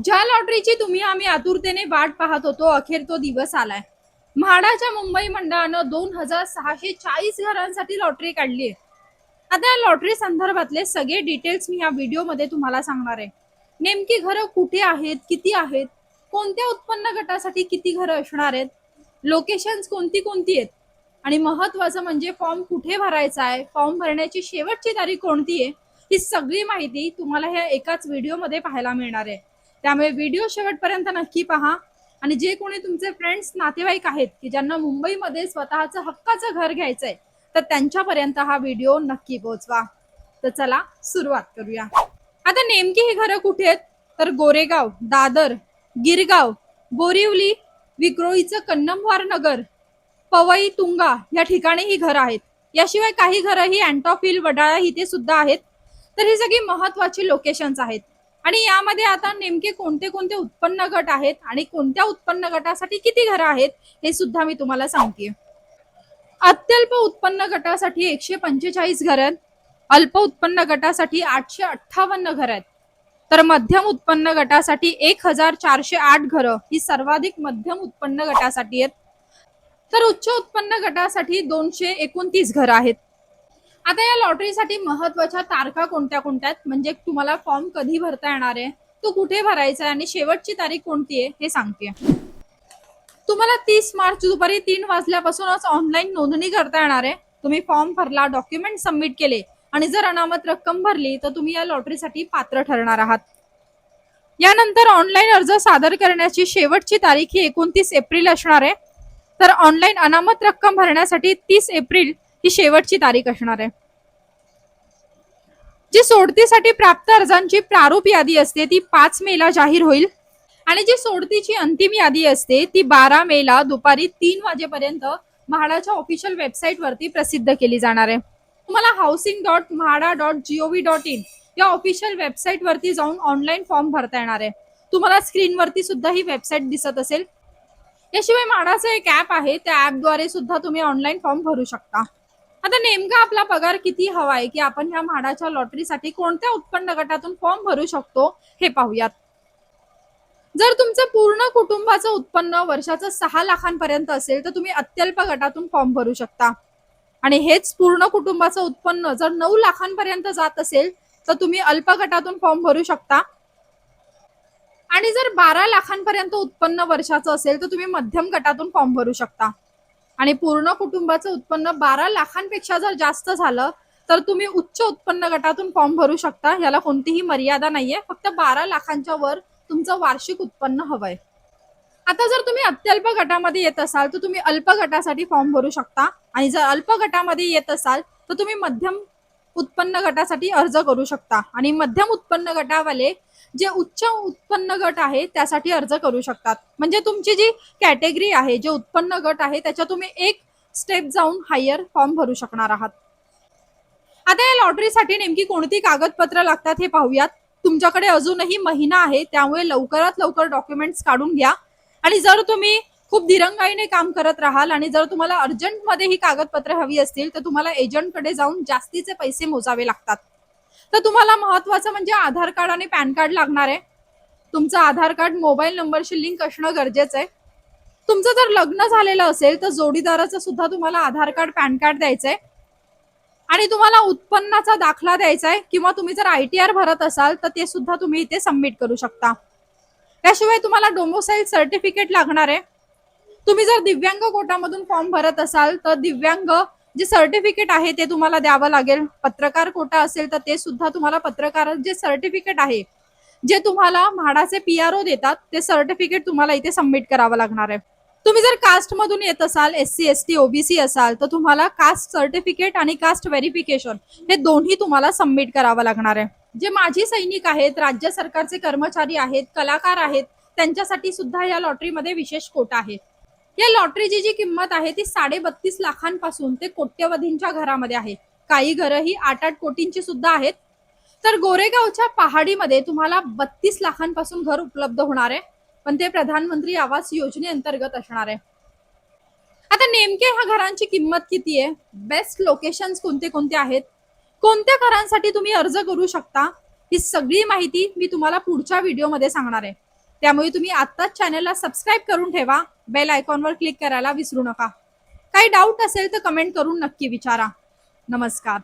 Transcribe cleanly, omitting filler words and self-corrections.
ज्या लॉटरीची तुम्ही आम्ही आतुरतेने वाट पाहत होतो, अखेर तो दिवस आलाय. म्हाडाच्या मुंबई मंडळानं 2640 घरांसाठी लॉटरी काढली आहे. आता या लॉटरी संदर्भातले सगळे डिटेल्स मी या व्हिडिओमध्ये तुम्हाला सांगणार आहे. नेमकी घरं कुठे आहेत, किती आहेत, कोणत्या उत्पन्न गटासाठी किती घरं असणार आहेत, लोकेशन्स कोणती कोणती आहेत आणि महत्वाचं म्हणजे फॉर्म कुठे भरायचा आहे, फॉर्म भरण्याची शेवटची तारीख कोणती आहे, ही सगळी माहिती तुम्हाला ह्या एकाच व्हिडिओमध्ये पाहायला मिळणार आहे. त्यामुळे व्हिडिओ शेवटपर्यंत नक्की पहा आणि जे कोणी तुमचे फ्रेंड्स नातेवाईक आहेत की ज्यांना मुंबईमध्ये स्वतःचं हक्काचं घर घ्यायचंय तर त्यांच्यापर्यंत हा व्हिडिओ नक्की पोहोचवा. तर चला सुरुवात करूया. आता नेमकी ही घरं कुठे आहेत तर गोरेगाव, दादर, गिरगाव, बोरिवली, विक्रोळीचं कन्नमवार नगर, पवई, तुंगा या ठिकाणी ही घरं आहेत. याशिवाय काही घरं ही अँटॉफिल, वडाळा इथे सुद्धा आहेत. तर ही सगळी महत्वाची लोकेशन्स आहेत. आणि यामध्ये आता नेमके कोणते कोणते उत्पन्न गट आहेत आणि कोणत्या उत्पन्न गटासाठी किती घरं आहेत हे सुद्धा मी तुम्हाला सांगते. अत्यल्प उत्पन्न गटासाठी 145 घर आहेत. अल्प उत्पन्न गटासाठी 858 घर आहेत. तर मध्यम उत्पन्न गटासाठी 1408 घरं ही सर्वाधिक मध्यम उत्पन्न गटासाठी आहेत. तर उच्च उत्पन्न गटासाठी 229 घरं आहेत. आता या लॉटरीसाठी महत्वाच्या तारखा कोणत्या कोणत्या आहेत म्हणजे तुम्हाला फॉर्म कधी भरता येणार आहे, तो कुठे भरायचा आहे आणि शेवटची तारीख कोणती आहे हे सांगते. तुम्हाला 30 मार्च दुपारी 3 वाजल्यापासूनच ऑनलाईन नोंदणी करता येणार आहे. तुम्ही फॉर्म भरला, डॉक्युमेंट सबमिट केले आणि जर अनामत रक्कम भरली तर तुम्ही या लॉटरीसाठी पात्र ठरणार आहात. यानंतर ऑनलाईन अर्ज सादर करण्याची शेवटची तारीख ही 29 एप्रिल असणार आहे. तर ऑनलाईन अनामत रक्कम भरण्यासाठी 30 एप्रिल ही शेवटची तारीख असणार आहे. जी सोडतीसाठी प्राप्त अर्जांची प्रारूप यादी असते ती 5 मेला जाहीर होईल आणि जी सोडतीची अंतिम यादी असते ती 12 मेला दुपारी 3 वाजेपर्यंत म्हाडाच्या ऑफिशियल वेबसाईट वरती प्रसिद्ध केली जाणार आहे. तुम्हाला housing.mhada.gov.in या ऑफिशियल वेबसाईट वरती जाऊन ऑनलाईन फॉर्म भरता येणार आहे. तुम्हाला स्क्रीनवरती सुद्धा ही वेबसाईट दिसत असेल. याशिवाय म्हाडाचं एक ऍप आहे, त्या ऍपद्वारे सुद्धा तुम्ही ऑनलाईन फॉर्म भरू शकता. आता नेमका आपला पगार किती हवा आहे की आपण ह्या म्हाडाच्या लॉटरीसाठी कोणत्या उत्पन्न गटातून फॉर्म भरू शकतो हे पाहूयात. जर तुमचं पूर्ण कुटुंबाचं उत्पन्न वर्षाचं 6 लाखांपर्यंत असेल तर तुम्ही अत्यल्प गटातून फॉर्म भरू शकता आणि हेच पूर्ण कुटुंबाचं उत्पन्न जर 9 लाखांपर्यंत जात असेल तर तुम्ही अल्प गटातून फॉर्म भरू शकता आणि जर 12 लाखांपर्यंत उत्पन्न वर्षाचं असेल तर तुम्ही मध्यम गटातून फॉर्म भरू शकता आणि पूर्ण कुटुंबाचं उत्पन्न 12 लाखांपेक्षा जर जास्त झालं तर तुम्ही उच्च उत्पन्न गटातून फॉर्म भरू शकता. याला कोणतीही मर्यादा नाहीये, फक्त 12 लाखांच्या वर तुमचं वार्षिक उत्पन्न हवंय. आता जर तुम्ही अत्यल्प गटामध्ये येत असाल तर तुम्ही अल्प गटासाठी फॉर्म भरू शकता आणि जर अल्प गटामध्ये येत असाल तर तुम्ही मध्यम उत्पन्न गटासाठी अर्ज करू शकता आणि मध्यम उत्पन्न गटावाले जे उच्च उत्पन्न गट आहे त्यासाठी अर्ज करू शकतात. म्हणजे तुमची जी कॅटेगरी आहे, जे उत्पन्न गट आहे त्याच्या तुम्ही एक स्टेप जाऊन हायर फॉर्म भरू शकणार आहात. आता या लॉटरीसाठी नेमकी कोणती कागदपत्र लागतात हे पाहूयात. तुमच्याकडे अजूनही महिना आहे, त्यामुळे लवकरात लवकर डॉक्युमेंट्स काढून घ्या आणि जर तुम्ही खूप दिरंगाईने काम करत राहाल आणि जर तुम्हाला अर्जंटमध्ये ही कागदपत्र हवी असतील तर तुम्हाला एजंटकडे जाऊन जास्तीचे पैसे मोजावे लागतात. तर तुम्हाला महत्वाचं म्हणजे आधार कार्ड आणि पॅन कार्ड लागणार आहे. तुमचं आधार कार्ड मोबाईल नंबरशी लिंक असणं गरजेचं आहे. तुमचं जर लग्न झालेलं असेल तर जोडीदाराचं सुद्धा तुम्हाला आधार कार्ड, पॅन कार्ड द्यायचंय आणि तुम्हाला उत्पन्नाचा दाखला द्यायचा आहे किंवा तुम्ही जर ITR भरत असाल तर ते सुद्धा तुम्ही इथे सबमिट करू शकता. त्याशिवाय तुम्हाला डोमोसाईल सर्टिफिकेट लागणार आहे. तुम्ही जर दिव्यांग कोटामधून फॉर्म भरत असाल तर दिव्यांग जे सर्टिफिकेट आहे ते तुम्हाला द्यावं लागेल. पत्रकार कोटा असेल तर ते सुद्धा तुम्हाला पत्रकार जे सर्टिफिकेट आहे, जे तुम्हाला म्हाडाचे PRO देतात ते सर्टिफिकेट तुम्हाला इथे सबमिट करावं लागणार आहे. तुम्ही जर कास्ट मधून येत असाल, SC ST OBC असाल तर तुम्हाला कास्ट सर्टिफिकेट आणि कास्ट व्हेरिफिकेशन हे दोन्ही तुम्हाला सबमिट करावं लागणार आहे. जे माजी सैनिक आहेत, राज्य सरकारचे कर्मचारी आहेत, कलाकार आहेत, त्यांच्यासाठी सुद्धा या लॉटरीमध्ये विशेष कोटा आहे. या लॉटरीची जी किंमत आहे ती 32.5 लाखांपासून ते कोट्यवधींच्या घरामध्ये आहे. काही घरं ही 8-8 कोटींची सुद्धा आहेत. तर गोरेगावच्या पहाडीमध्ये तुम्हाला 32 लाखांपासून घर उपलब्ध होणार आहे, पण ते प्रधानमंत्री आवास योजनेअंतर्गत असणार आहे. आता नेमके ह्या घरांची किंमत किती आहे, बेस्ट लोकेशन्स कोणते कोणते आहेत, कोणत्या घरांसाठी तुम्ही अर्ज करू शकता, ही सगळी माहिती मी तुम्हाला पुढच्या व्हिडिओमध्ये सांगणार आहे. त्यामुळे तुम्ही आत्ताच चॅनलला सबस्क्राईब करून ठेवा, बेल आयकॉनवर क्लिक करायला विसरू नका. काही डाऊट असेल तर कमेंट करून नक्की विचारा. नमस्कार.